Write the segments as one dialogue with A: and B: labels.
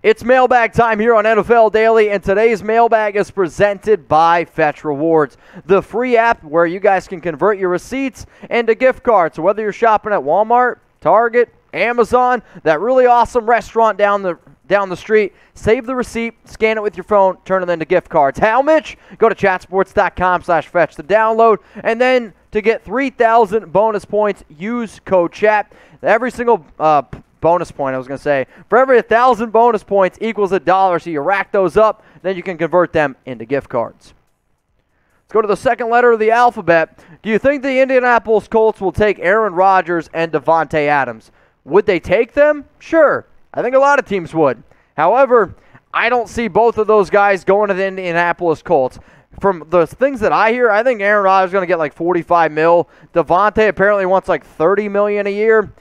A: It's mailbag time here on NFL Daily, and today's mailbag is presented by Fetch Rewards, the free app where you guys can convert your receipts into gift cards. So whether you're shopping at Walmart, Target, Amazon, that really awesome restaurant down the street, save the receipt, scan it with your phone, turn it into gift cards. How much? Go to chatsports.com/fetch to download, and then to get 3,000 bonus points, use code CHAT. Every single bonus point, for every 1,000 bonus points equals $1, so you rack those up, then you can convert them into gift cards. Let's go to the second letter of the alphabet. Do you think the Indianapolis Colts will take Aaron Rodgers and Davante Adams? Would they take them? Sure. I think a lot of teams would. However, I don't see both of those guys going to the Indianapolis Colts. From the things that I hear, I think Aaron Rodgers is going to get like $45 million. Davante apparently wants like $30 million a year.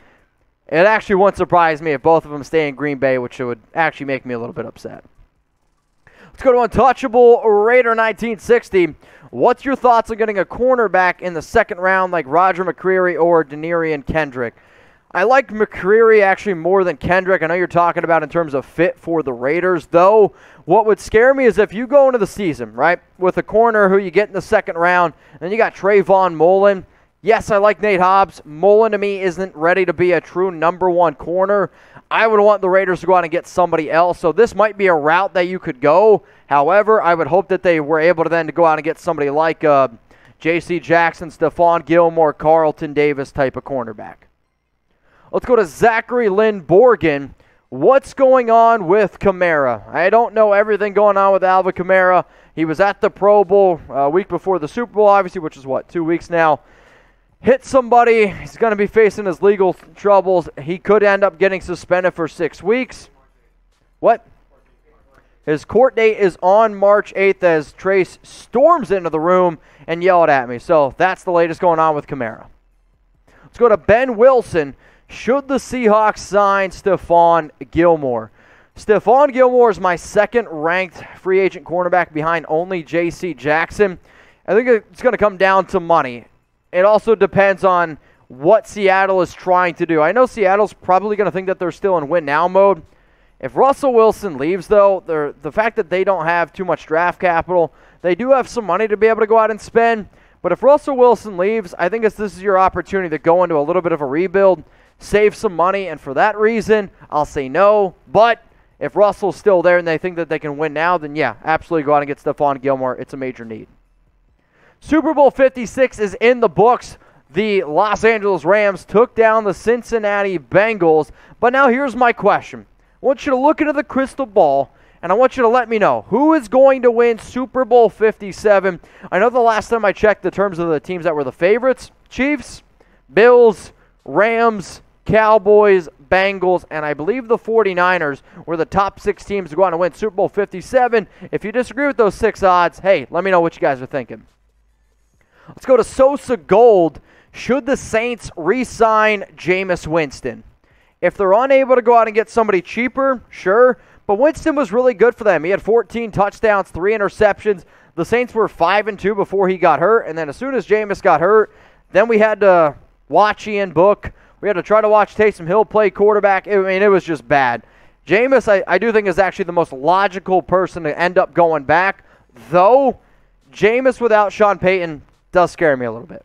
A: It actually wouldn't surprise me if both of them stay in Green Bay, which would actually make me a little bit upset. Let's go to Untouchable Raider 1960. What's your thoughts on getting a cornerback in the second round like Roger McCreary or Denarian Kendrick? I like McCreary actually more than Kendrick. I know you're talking about in terms of fit for the Raiders, though. What would scare me is if you go into the season, right, with a corner who you get in the second round, and then you got Trayvon Mullen. Yes, I like Nate Hobbs. Mullen, to me, isn't ready to be a true number one corner. I would want the Raiders to go out and get somebody else. So this might be a route that you could go. However, I would hope that they were able to then go out and get somebody like JuJu Jackson, Stephon Gilmore, Carlton Davis type of cornerback. Let's go to Zachary Lynn Borgen. What's going on with Kamara? I don't know everything going on with Alvin Kamara. He was at the Pro Bowl a week before the Super Bowl, obviously, which is, 2 weeks now. Hit somebody. He's going to be facing his legal troubles. He could end up getting suspended for 6 weeks. What? His court date is on March 8th as Trace storms into the room and yelled at me. So that's the latest going on with Kamara. Let's go to Ben Wilson. Should the Seahawks sign Stephon Gilmore? Stephon Gilmore is my second-ranked free agent cornerback behind only JuJu Jackson. I think it's going to come down to money. It also depends on what Seattle is trying to do. I know Seattle's probably going to think that they're still in win-now mode. If Russell Wilson leaves, though, the fact that they don't have too much draft capital, they do have some money to be able to go out and spend. But if Russell Wilson leaves, I think this is your opportunity to go into a little bit of a rebuild, save some money, and for that reason, I'll say no. But if Russell's still there and they think that they can win now, then yeah, absolutely go out and get Stephon Gilmore. It's a major need. Super Bowl 56 is in the books. The Los Angeles Rams took down the Cincinnati Bengals. But now here's my question. I want you to look into the crystal ball, and I want you to let me know who is going to win Super Bowl 57. I know the last time I checked the terms of the teams that were the favorites, Chiefs, Bills, Rams, Cowboys, Bengals, and I believe the 49ers were the top 6 teams to go on to win Super Bowl 57. If you disagree with those 6 odds, hey, let me know what you guys are thinking. Let's go to Sosa Gold. Should the Saints re-sign Jameis Winston? If they're unable to go out and get somebody cheaper, sure. But Winston was really good for them. He had 14 touchdowns, 3 interceptions. The Saints were 5-2 before he got hurt. And then as soon as Jameis got hurt, then we had to watch Ian Book. We had to try to watch Taysom Hill play quarterback. I mean, it was just bad. Jameis, I do think, is actually the most logical person to end up going back. Though, Jameis without Sean Payton does scare me a little bit.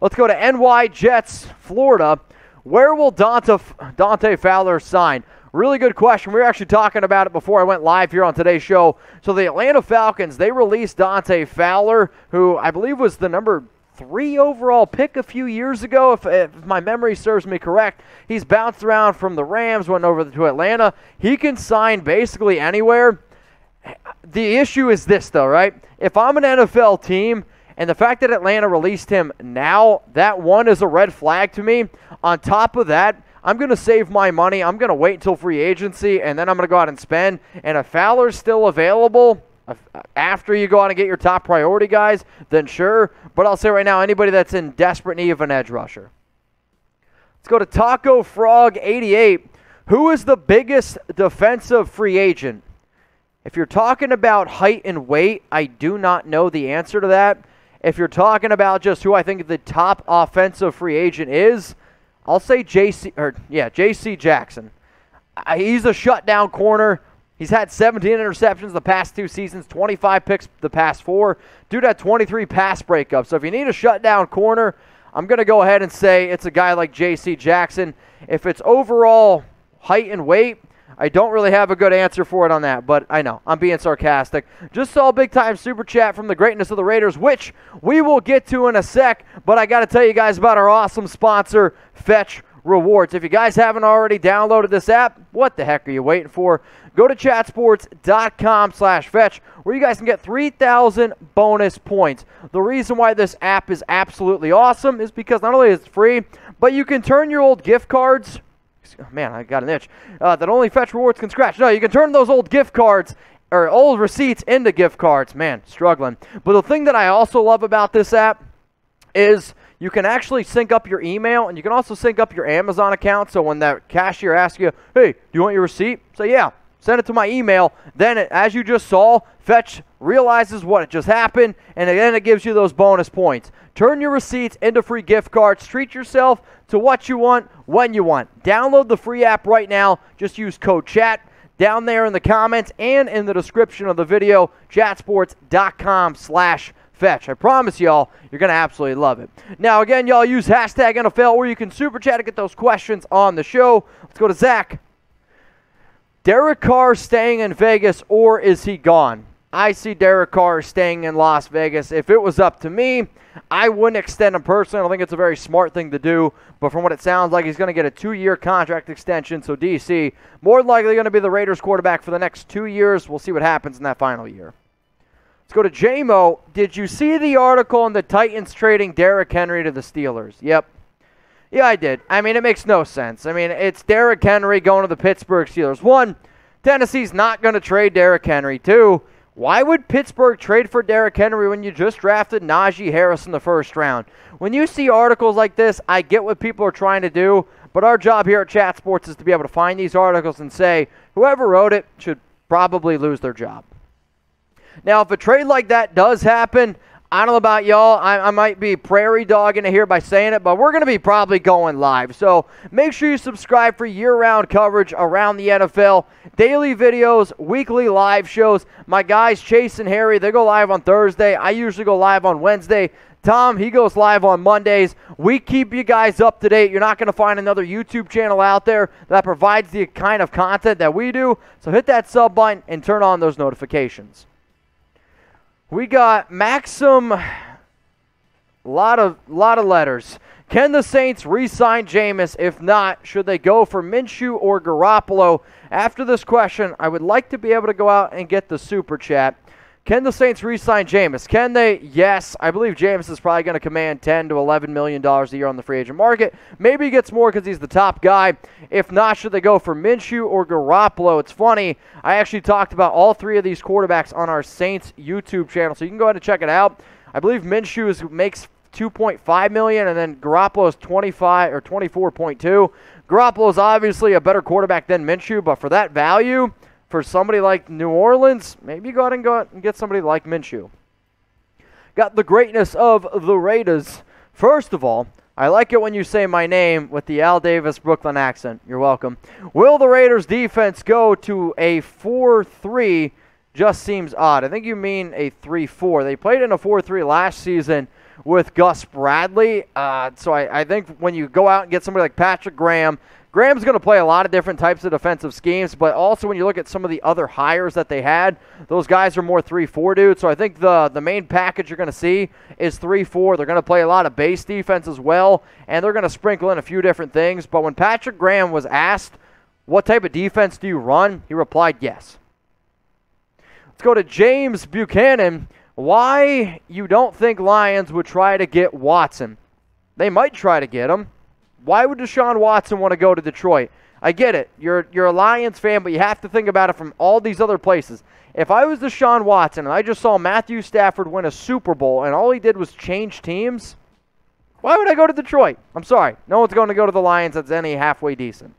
A: Let's go to NY Jets, Florida. Where will Dante Fowler sign? Really good question. We were actually talking about it before I went live here on today's show. So the Atlanta Falcons, they released Dante Fowler, who I believe was the number 3 overall pick a few years ago, if my memory serves me correct. He's bounced around from the Rams, went over to Atlanta. He can sign basically anywhere. The issue is this, though, right? If I'm an NFL team, and the fact that Atlanta released him now, that one is a red flag to me. On top of that, I'm going to save my money. I'm going to wait until free agency, and then I'm going to go out and spend. And if Fowler's still available after you go out and get your top priority guys, then sure. But I'll say right now, anybody that's in desperate need of an edge rusher. Let's go to Taco Frog 88. Who is the biggest defensive free agent? If you're talking about height and weight, I do not know the answer to that. If you're talking about just who I think the top offensive free agent is, I'll say JC Jackson. He's a shutdown corner. He's had 17 interceptions the past 2 seasons, 25 picks the past 4. Dude had 23 pass breakups. So if you need a shutdown corner, I'm going to go ahead and say it's a guy like JuJu Jackson. If it's overall height and weight, I don't really have a good answer for it on that, but I know, I'm being sarcastic. Just saw a big-time super chat from the greatness of the Raiders, which we will get to in a sec, but I got to tell you guys about our awesome sponsor, Fetch Rewards. If you guys haven't already downloaded this app, what the heck are you waiting for? Go to chatsports.com/fetch, where you guys can get 3,000 bonus points. The reason why this app is absolutely awesome is because not only is it free, but you can turn your old gift cards. Man, I got an itch. That only Fetch Rewards can scratch. No, you can turn those old gift cards or old receipts into gift cards. Man, struggling. But the thing that I also love about this app is you can actually sync up your email, and you can also sync up your Amazon account. So when that cashier asks you, hey, do you want your receipt? Say, yeah, send it to my email. Then, as you just saw, Fetch realizes what just happened, and then it gives you those bonus points. Turn your receipts into free gift cards. Treat yourself to what you want, when you want. Download the free app right now. Just use code CHAT down there in the comments and in the description of the video, chatsports.com/fetch. I promise y'all, you're going to absolutely love it. Now, again, y'all use hashtag NFL, or you can super chat to get those questions on the show. Let's go to Zach. Derek Carr staying in Vegas, or is he gone? I see Derek Carr staying in Las Vegas. If it was up to me, I wouldn't extend him personally. I don't think it's a very smart thing to do. But from what it sounds like, he's going to get a 2-year contract extension. So DC, more than likely going to be the Raiders quarterback for the next 2 years. We'll see what happens in that final year. Let's go to JMO. Did you see the article on the Titans trading Derrick Henry to the Steelers? Yep. Yeah, I did. I mean, it makes no sense. I mean, it's Derrick Henry going to the Pittsburgh Steelers. 1, Tennessee's not going to trade Derrick Henry. 2, why would Pittsburgh trade for Derrick Henry when you just drafted Najee Harris in the first round? When you see articles like this, I get what people are trying to do, but our job here at Chat Sports is to be able to find these articles and say, whoever wrote it should probably lose their job. Now, if a trade like that does happen, I don't know about y'all. I might be prairie dogging it here by saying it, but we're going to be probably going live. So make sure you subscribe for year-round coverage around the NFL. Daily videos, weekly live shows. My guys, Chase and Harry, they go live on Thursday. I usually go live on Wednesday. Tom, he goes live on Mondays. We keep you guys up to date. You're not going to find another YouTube channel out there that provides the kind of content that we do. So hit that sub button and turn on those notifications. We got Maxim, a lot of letters. Can the Saints re-sign Jameis? If not, should they go for Minshew or Garoppolo? After this question, I would like to be able to go out and get the super chat. Can the Saints re-sign Jameis? Can they? Yes. I believe Jameis is probably going to command $10 to $11 million a year on the free agent market. Maybe he gets more because he's the top guy. If not, should they go for Minshew or Garoppolo? It's funny. I actually talked about all 3 of these quarterbacks on our Saints YouTube channel, so you can go ahead and check it out. I believe Minshew makes $2.5 million, and then Garoppolo is 25 or 24.2. Garoppolo is obviously a better quarterback than Minshew, but for that value, for somebody like New Orleans, maybe go out and get somebody like Minshew. Got the greatness of the Raiders. First of all, I like it when you say my name with the Al Davis Brooklyn accent. You're welcome. Will the Raiders defense go to a 4-3? Just seems odd. I think you mean a 3-4. They played in a 4-3 last season with Gus Bradley. So I think when you go out and get somebody like Patrick Graham, Graham's going to play a lot of different types of defensive schemes, but also when you look at some of the other hires that they had, those guys are more 3-4 dudes. So I think the main package you're going to see is 3-4. They're going to play a lot of base defense as well, and they're going to sprinkle in a few different things. But when Patrick Graham was asked, what type of defense do you run? He replied, yes. Let's go to James Buchanan. Why you don't think Lions would try to get Watson? They might try to get him. Why would Deshaun Watson want to go to Detroit? I get it. You're a Lions fan, but you have to think about it from all these other places. If I was Deshaun Watson and I just saw Matthew Stafford win a Super Bowl and all he did was change teams, why would I go to Detroit? I'm sorry. No one's going to go to the Lions that's any halfway decent.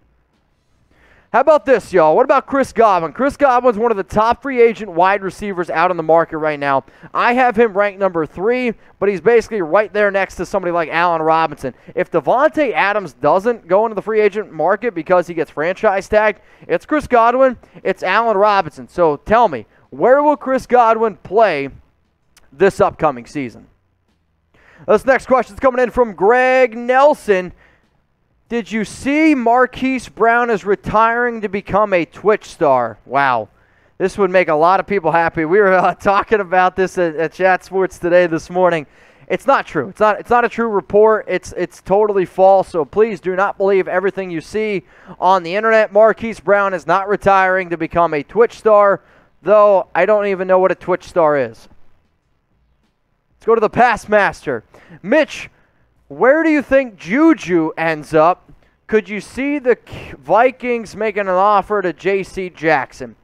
A: How about this, y'all? What about Chris Godwin? Chris Godwin's one of the top free agent wide receivers out on the market right now. I have him ranked number 3, but he's basically right there next to somebody like Allen Robinson. If Davante Adams doesn't go into the free agent market because he gets franchise tagged, it's Chris Godwin, it's Allen Robinson. So tell me, where will Chris Godwin play this upcoming season? This next question is coming in from Greg Nelson. Did you see Marquise Brown is retiring to become a Twitch star? Wow. This would make a lot of people happy. We were talking about this at Chat Sports today this morning. It's not true. It's not a true report. It's totally false. So please do not believe everything you see on the internet. Marquise Brown is not retiring to become a Twitch star, though I don't even know what a Twitch star is. Let's go to the Past Master. Mitch, where do you think JuJu ends up? Could you see the Vikings making an offer to JC Jackson?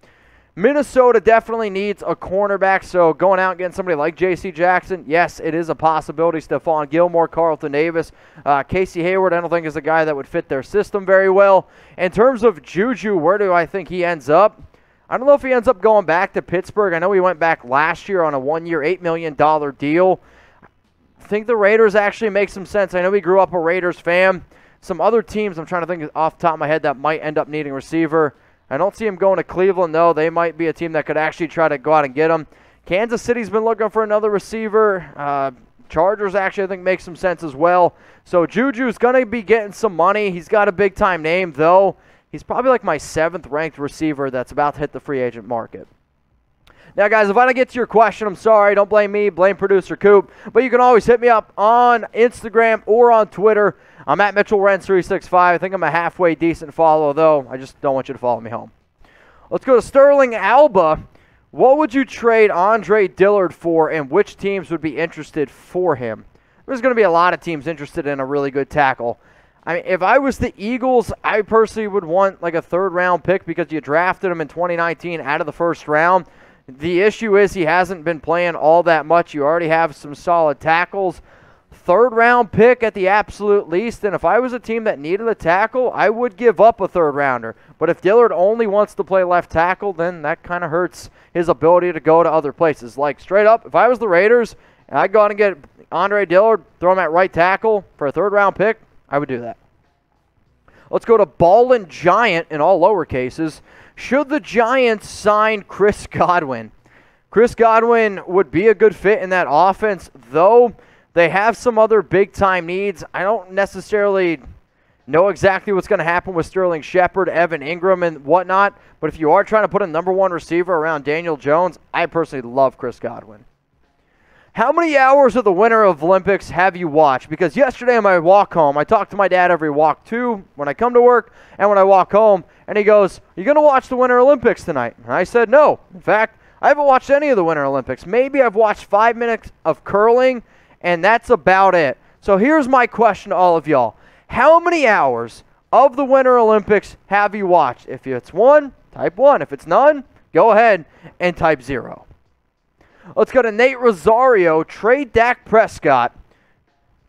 A: Minnesota definitely needs a cornerback, so going out and getting somebody like JC Jackson, yes, it is a possibility. Stephon Gilmore, Carlton Davis, Casey Hayward, I don't think is a guy that would fit their system very well. In terms of JuJu, where do I think he ends up? I don't know if he ends up going back to Pittsburgh. I know he went back last year on a one-year, $8 million deal. I think the Raiders actually make some sense. I know he grew up a Raiders fan. Some other teams I'm trying to think off the top of my head that might end up needing a receiver. I don't see him going to Cleveland, though. They might be a team that could actually try to go out and get him. Kansas City's been looking for another receiver. Chargers actually, I think, make some sense as well. So JuJu's going to be getting some money. He's got a big-time name, though. He's probably like my 7th-ranked receiver that's about to hit the free agent market. Now, guys, if I don't get to your question, I'm sorry. Don't blame me. Blame producer Coop. But you can always hit me up on Instagram or on Twitter. I'm at MitchellRens365. I think I'm a halfway decent follow, though. I just don't want you to follow me home. Let's go to Sterling Alba. What would you trade Andre Dillard for, and which teams would be interested for him? There's going to be a lot of teams interested in a really good tackle. I mean, if I was the Eagles, I personally would want like a 3rd-round pick because you drafted him in 2019 out of the 1st round. The issue is he hasn't been playing all that much. You already have some solid tackles. 3rd-round pick at the absolute least, and if I was a team that needed a tackle, I would give up a 3rd-rounder. But if Dillard only wants to play left tackle, then that kind of hurts his ability to go to other places. Like, straight up, if I was the Raiders, and I'd go out and get Andre Dillard, throw him at right tackle for a 3rd-round pick, I would do that. Let's go to Ballin' Giant in all lower cases. Should the Giants sign Chris Godwin? Chris Godwin would be a good fit in that offense, though they have some other big-time needs. I don't necessarily know exactly what's going to happen with Sterling Shepard, Evan Ingram, and whatnot, but if you are trying to put a #1 receiver around Daniel Jones, I personally love Chris Godwin. How many hours of the Winter Olympics have you watched? Because yesterday on my walk home, I talk to my dad every walk too, when I come to work and when I walk home, and he goes, "You going to watch the Winter Olympics tonight?" And I said, no. In fact, I haven't watched any of the Winter Olympics. Maybe I've watched 5 minutes of curling, and that's about it. So here's my question to all of y'all. How many hours of the Winter Olympics have you watched? If it's 1, type 1. If it's none, go ahead and type 0. Let's go to Nate Rosario. Trade Dak Prescott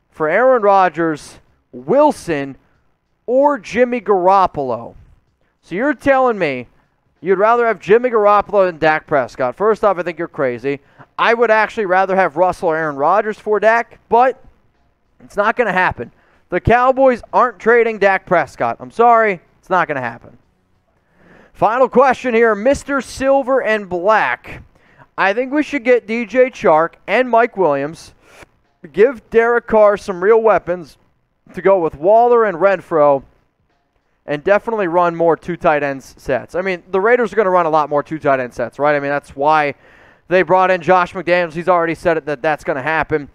A: for Aaron Rodgers, Wilson, or Jimmy Garoppolo. So you're telling me you'd rather have Jimmy Garoppolo than Dak Prescott. First off, I think you're crazy. I would actually rather have Russell or Aaron Rodgers for Dak, but it's not going to happen. The Cowboys aren't trading Dak Prescott. I'm sorry, it's not going to happen. Final question here, Mr. Silver and Black. I think we should get DJ Chark and Mike Williams, give Derek Carr some real weapons to go with Waller and Renfro, and definitely run more 2 tight end sets. I mean, the Raiders are going to run a lot more 2 tight end sets, right? I mean, that's why they brought in Josh McDaniels. He's already said it that that's going to happen.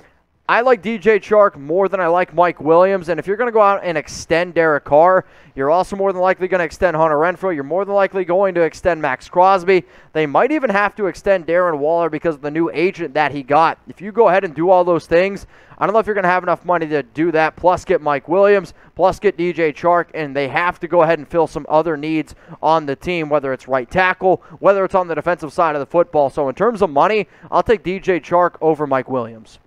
A: I like DJ Chark more than I like Mike Williams, and if you're going to go out and extend Derek Carr, you're also more than likely going to extend Hunter Renfrow. You're more than likely going to extend Max Crosby. They might even have to extend Darren Waller because of the new agent that he got. If you go ahead and do all those things, I don't know if you're going to have enough money to do that, plus get Mike Williams, plus get DJ Chark, and they have to go ahead and fill some other needs on the team, whether it's right tackle, whether it's on the defensive side of the football. So in terms of money, I'll take DJ Chark over Mike Williams.